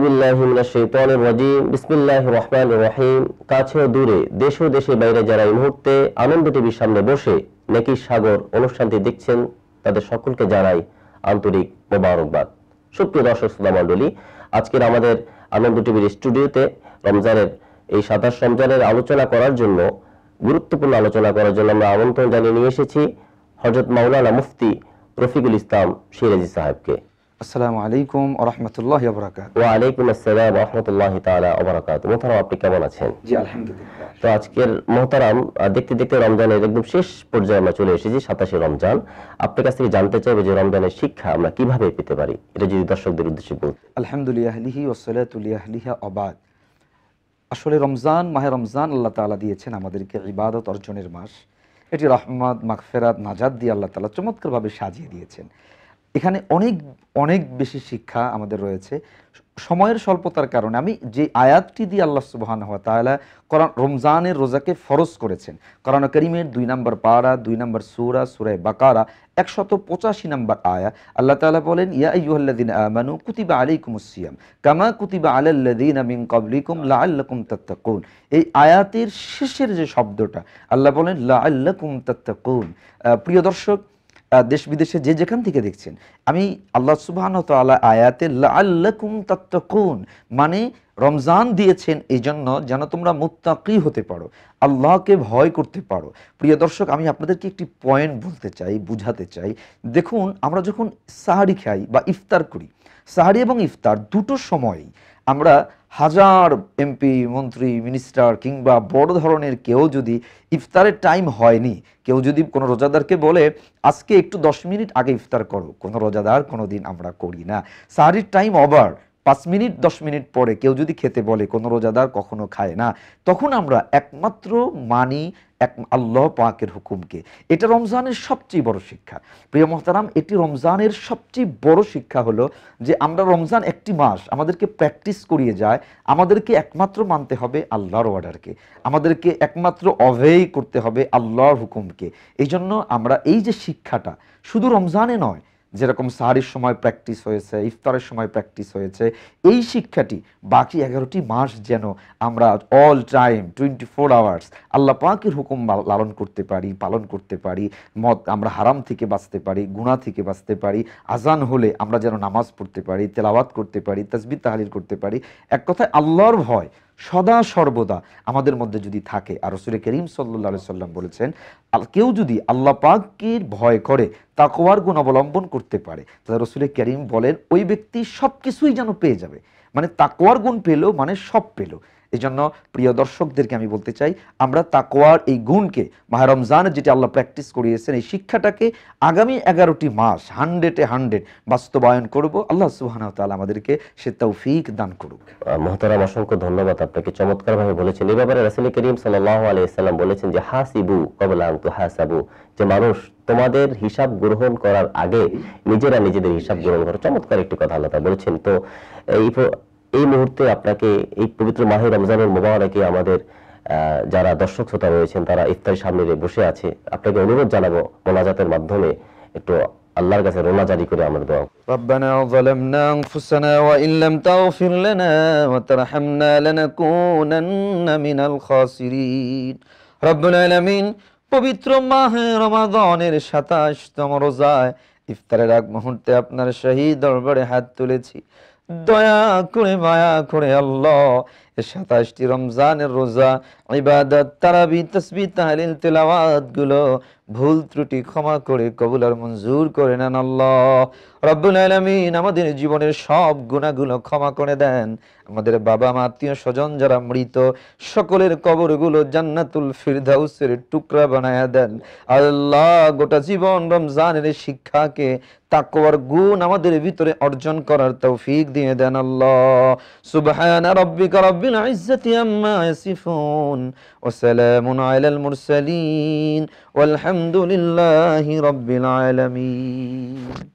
বিল্লাহি মিনাশ শাইতানির রাজিম। বিসমিল্লাহির রহমানির রহিম। কাছে ও দূরে, দেশ ও দেশের বাইরে যারা এই মুহূর্তে আনন্দ টিভির সামনে বসে নেকির সাগর অনুষ্ঠানটি দেখছেন, তাদের সকলকে জানাই আন্তরিক মোবারকবাদ। সুপ্রিয় দর্শক শ্রোতা মণ্ডলী, আজকের আমাদের আনন্দ টিভির স্টুডিওতে রমজানের এই 27 রমজানের আলোচনা করার জন্য, গুরুত্বপূর্ণ আলোচনা করার জন্য আমরা আমন্ত্রণ জানিয়ে নিয়ে এসেছি হযরত মাওলানা মুফতি রফিকুল ইসলাম সিরাজি সাহেবকে। আসসালামু আলাইকুম ওয়া রাহমাতুল্লাহি ওয়া বারাকাতুহু। ওয়া আলাইকুম আসসালাম ওয়া রাহমাতুল্লাহি তাআলা ওয়া বারাকাতুহু। মোহতারাম, আপনি কেমন আছেন? জি আলহামদুলিল্লাহ। তো আজকের মোহতারাম, দেখতে দেখতে রমজানের একদম শেষ পর্যায়ে আমরা চলে এসেছি, 27শে রমজান। আপনার কাছ থেকে জানতে চাইবো যে রমজানের শিক্ষা আমরা কিভাবে পেতে পারি, এটা যদি দর্শকদের উদ্দেশ্যে বলতেন। আলহামদুলিল্লাহ লিহি ওয়া সালাতু লিহি আবাদ। আসলে রমজান, মাহে রমজান আল্লাহ তাআলা দিয়েছেন আমাদেরকে ইবাদত অর্জনের মাস। এটি রহমত, মাগফিরাত, নাজাত দিয়ে আল্লাহ তাআলা চমৎকারভাবে সাজিয়ে দিয়েছেন। এখানে অনেক অনেক বেশি শিক্ষা আমাদের রয়েছে। সময়ের স্বল্পতার কারণে আমি যে আয়াতটি দিয়ে আল্লাহ সুবহানাহু ওয়া তাআলা কোরআন রমজানের রোজাকে ফরজ করেছেন, কোরআন কারীমের 2 নম্বর পারা, 2 নম্বর সূরা, সূরা বাকারা 185 নম্বর আয়া, আল্লাহ তাআলা বলেন, ইয়া আইয়ুহাল্লাযীনা আমানু কুতিবা আলাইকুমুস সিয়াম কামা কুতিবা আলাল্লাযীনা মিন ক্বাবলিকুম লাআল্লাকুম তাত্তাকুন। এই আয়াতের শেষের যে শব্দটা, আল্লাহ বলেন লাআল্লাকুম তাত্তাকুন। প্রিয় দর্শক, দেশ বিদেশে যে যেখান থেকে দেখছেন, আমি আল্লাহ সুবহানাহু ওয়া তাআলা আয়াতে লাআল্লাকুম তাত্তাকুন মানে রমজান দিয়েছেন এই জন্য যেন তোমরা মুত্তাকি হতে পারো, আল্লাহকে ভয় করতে পারো। প্রিয় দর্শক, আমি আপনাদেরকে একটি পয়েন্ট বলতে চাই, বুঝাতে চাই। দেখুন, আমরা যখন সাহারি খাই বা ইফতার করি, সাহারি এবং ইফতার দুটো সময়ই আমরা হাজার এমপি, মন্ত্রী, মিনিস্টার কিংবা বড় ধরনের কেউ যদি ইফতারের টাইম হয়নি, কেউ যদি কোনো রোজাদারকে বলে আজকে একটু 10 মিনিট আগে ইফতার করো, কোনো রোজাদার কোনো দিন আমরা করি না। সাহারির টাইম ওভার, 5 মিনিট 10 মিনিট পরে কেউ যদি খেতে বলে, কোনো রোজাদার কখনো খায় না। তখন আমরা একমাত্র মানি আল্লাহ পাকের হুকুমকে। এটা রমজানের সবচেয়ে বড় শিক্ষা। প্রিয় মোহতারাম, এটি রমজানের সবচেয়ে বড় শিক্ষা হলো যে আমরা রমজান একটি মাস আমাদেরকে প্র্যাকটিস করিয়ে যায়, আমাদেরকে একমাত্র মানতে হবে আল্লাহর অর্ডারকে, আমাদেরকে একমাত্র অভেয় করতে হবে আল্লাহর হুকুমকে। এই জন্য আমরা এই যে শিক্ষাটা শুধু রমজানে নয়, যেরকম সাহারির সময় প্র্যাকটিস হয়েছে, ইফতারের সময় প্র্যাকটিস হয়েছে, এই শিক্ষাটি বাকি 11টি মাস যেন আমরা অল টাইম 24 আওয়ার্স আল্লাহ পাকের হুকুম লালন করতে পারি, পালন করতে পারি, আমরা হারাম থেকে বাঁচতে পারি, গুনাহ থেকে বাঁচতে পারি, আজান হলে আমরা যেন নামাজ পড়তে পারি, তেলাওয়াত করতে পারি, তাসবিহ তাহলিল করতে পারি। এক কথায় আল্লাহর ভয় সদা সর্বদা আমাদের মধ্যে যদি থাকে। আর রাসূল করিম সাল্লাল্লাহু আলাইহি সাল্লাম বলেছেন, কেউ যদি আল্লাহ পাকের ভয় করে, তাকওয়ার গুণ অবলম্বন করতে পারে, তাহলে রাসূল করিম বলেন ওই ব্যক্তি সবকিছুই যেন পেয়ে যাবে। মানে তাকওয়ার গুণ পেলো মানে সব পেলো। এই জন্য প্রিয় দর্শকদেরকে আমি বলতে চাই, আমরা তাকওয়ার এই গুণকে মাহে রমজানে যেটা আল্লাহ প্র্যাকটিস করিয়েছেন, এই শিক্ষাটাকে আগামী 11টি মাস 100-এ বাস্তবায়ন করব। আল্লাহ সুবহানাহু ওয়া তাআলা আমাদেরকে সে তৌফিক দান করুক। মোহতারাম, অসংখ্য ধন্যবাদ আপনাকে, চমৎকারভাবে বলেছেন। এই ব্যাপারে রাসূল করিম সাল্লাল্লাহু আলাইহি সাল্লাম বলেছেন যে হাসিবু ক্বাবলা আন তুহাসাবু, যে মানুষ তোমাদের হিসাব গ্রহণ করার আগে নিজেরা নিজেদের হিসাব গ্রহণ করো। চমৎকার একটি কথা আল্লাহ তাআলা বলেছেন। তো এই মুহূর্তে আপনাকে এই পবিত্র মাহে রমজানের মোবারকে আমাদের যারা দর্শক শ্রোতা রয়েছেন, তারা ইফতারের সামনে বসে আছে, আপনাকে অনুরোধ জানাবো মোনাজাতের মাধ্যমে একটু আল্লাহর কাছে রোনা জারি করে আমরা দোয়া। রব্বানা যালামনা আনফুসানা ওয়া ইন লাম তাগফির লানা ওয়া তারহামনা লানাকুনান্না মিনাল খাসিরিন। রব্বুল আলামিন, পবিত্র মাহে রমাদানের 27তম রোজায় ইফতারের আগ মুহূর্তে আপনার শাহী দরবারে হাত তুলেছি। দয়া করে, মায়া করে আল্লাহ, এই 27টি রমজানের রোজা ইবাদত, তারাবি, তাসবিহ, তাহলিল, তেলাওয়াত গুলো ভুল ত্রুটি ক্ষমা করে কবুল আর মঞ্জুর করে নেন আল্লাহ রাব্বুল আলামিন। আমাদের জীবনের সব গুনাহগুলো ক্ষমা করে দেন। আমাদের বাবা মা, আত্মীয় স্বজন যারা মৃত, সকলের কবরগুলো জান্নাতুল ফিরদাউসের টুকরা বানায়া দেন আল্লাহ। গোটা জীবন রমজানের শিক্ষাকে, তাকওয়ার গুণ আমাদের ভিতরে অর্জন করার তৌফিক দিয়ে দেন আল্লাহ। সুবহান রাব্বিকা রাব্বিল ইজ্জাতি আম্মা ইয়াসিফুন ওয়া সালামুন আলাল মুরসালিন ওয়ালহামদুলিল্লাহি রাব্বিল আলামিন।